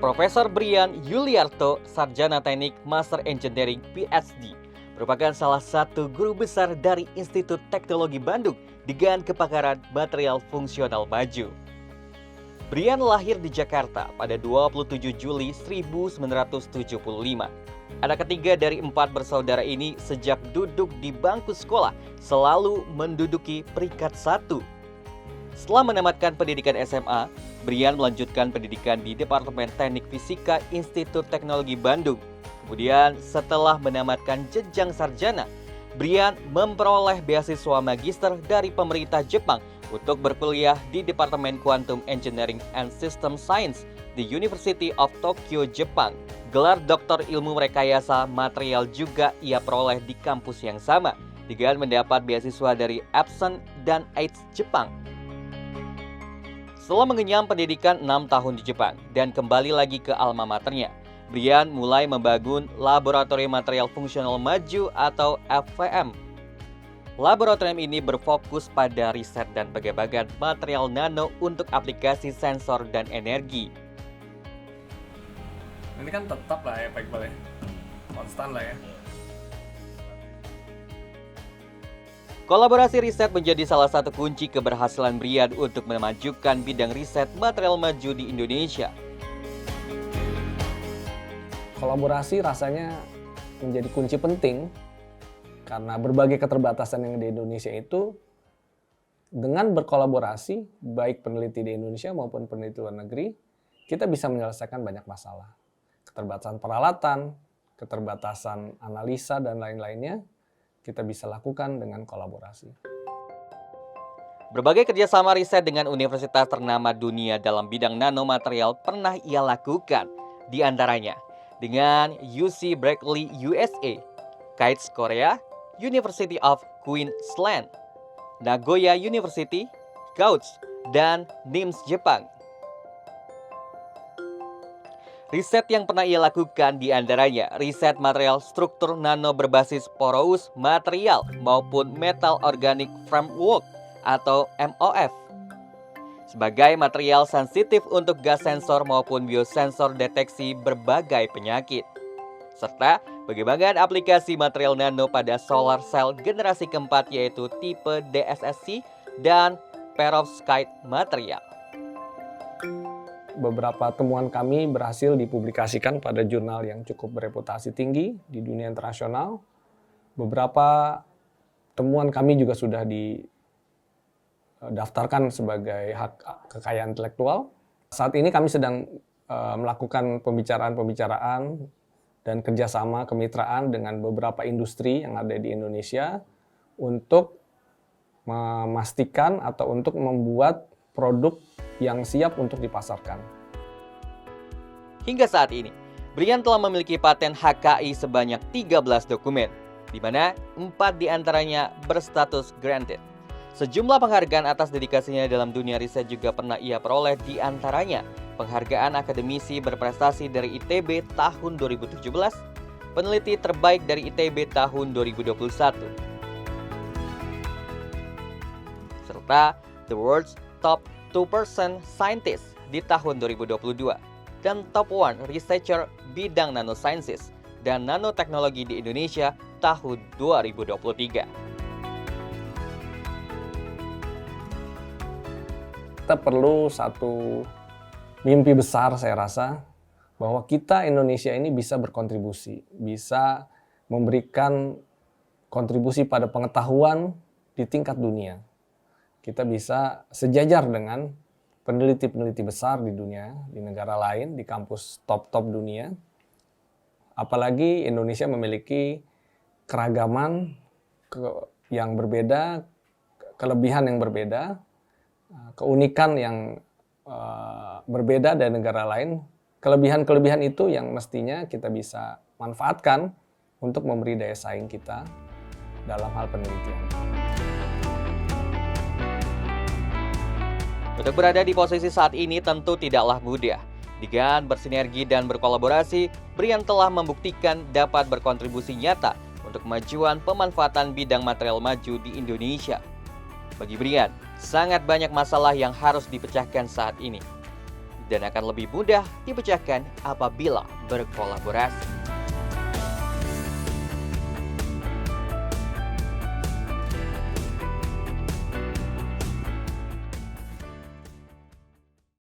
Profesor Brian Yuliarto, Sarjana Teknik Master Engineering PhD, merupakan salah satu guru besar dari Institut Teknologi Bandung dengan kepakaran material fungsional baju. Brian lahir di Jakarta pada 27 Juli 1975. Anak ketiga dari 4 bersaudara ini sejak duduk di bangku sekolah selalu menduduki peringkat 1. Setelah menamatkan pendidikan SMA, Brian melanjutkan pendidikan di Departemen Teknik Fisika Institut Teknologi Bandung. Kemudian setelah menamatkan jenjang sarjana, Brian memperoleh beasiswa magister dari pemerintah Jepang untuk berkuliah di Departemen Quantum Engineering and System Science di University of Tokyo, Jepang. Gelar Doktor Ilmu Rekayasa Material juga ia peroleh di kampus yang sama dengan mendapat beasiswa dari Epson dan AIDS Jepang. Setelah mengenyam pendidikan 6 tahun di Jepang dan kembali lagi ke alma maternya, Brian mulai membangun Laboratorium Material Fungsional Maju atau FVM. Laboratorium ini berfokus pada riset dan pengembangan material nano untuk aplikasi sensor dan energi. Ini kan tetap lah ya Pak Iqbal ya, konstan lah ya. Kolaborasi riset menjadi salah satu kunci keberhasilan Brian untuk memajukan bidang riset material maju di Indonesia. Kolaborasi rasanya menjadi kunci penting karena berbagai keterbatasan yang di Indonesia itu, dengan berkolaborasi, baik peneliti di Indonesia maupun peneliti luar negeri, kita bisa menyelesaikan banyak masalah. Keterbatasan peralatan, keterbatasan analisa, dan lain-lainnya, kita bisa lakukan dengan kolaborasi. Berbagai kerjasama riset dengan universitas ternama dunia dalam bidang nanomaterial pernah ia lakukan, di antaranya dengan UC Berkeley USA, KAIST Korea, University of Queensland, Nagoya University, Gauss, dan NIMS Jepang. Riset yang pernah ia lakukan di antaranya riset material struktur nano berbasis porous material maupun metal organic framework atau MOF sebagai material sensitif untuk gas sensor maupun biosensor deteksi berbagai penyakit, serta pengembangan aplikasi material nano pada solar cell generasi keempat yaitu tipe DSSC dan perovskite material. Beberapa temuan kami berhasil dipublikasikan pada jurnal yang cukup bereputasi tinggi di dunia internasional. Beberapa temuan kami juga sudah didaftarkan sebagai hak kekayaan intelektual. Saat ini kami sedang melakukan pembicaraan dan kerjasama kemitraan dengan beberapa industri yang ada di Indonesia untuk memastikan atau untuk membuat produk yang siap untuk dipasarkan. Hingga saat ini, Brian telah memiliki paten HKI sebanyak 13 dokumen, di mana 4 diantaranya berstatus granted. Sejumlah penghargaan atas dedikasinya dalam dunia riset juga pernah ia peroleh, di antaranya penghargaan akademisi berprestasi dari ITB tahun 2017, peneliti terbaik dari ITB tahun 2021, serta The World's Top 2% Scientist di tahun 2022 dan Top 1 Researcher bidang Nanosciences dan Nanoteknologi di Indonesia tahun 2023. Kita perlu satu mimpi besar, saya rasa, bahwa kita Indonesia ini bisa berkontribusi, bisa memberikan kontribusi pada pengetahuan di tingkat dunia. Kita bisa sejajar dengan peneliti-peneliti besar di dunia, di negara lain, di kampus top-top dunia. Apalagi Indonesia memiliki keragaman yang berbeda, kelebihan yang berbeda, keunikan yang berbeda dari negara lain. Kelebihan-kelebihan itu yang mestinya kita bisa manfaatkan untuk memberi daya saing kita dalam hal penelitian. Untuk berada di posisi saat ini tentu tidaklah mudah. Dengan bersinergi dan berkolaborasi, Brian telah membuktikan dapat berkontribusi nyata untuk kemajuan pemanfaatan bidang material maju di Indonesia. Bagi Brian, sangat banyak masalah yang harus dipecahkan saat ini. dan akan lebih mudah dipecahkan apabila berkolaborasi.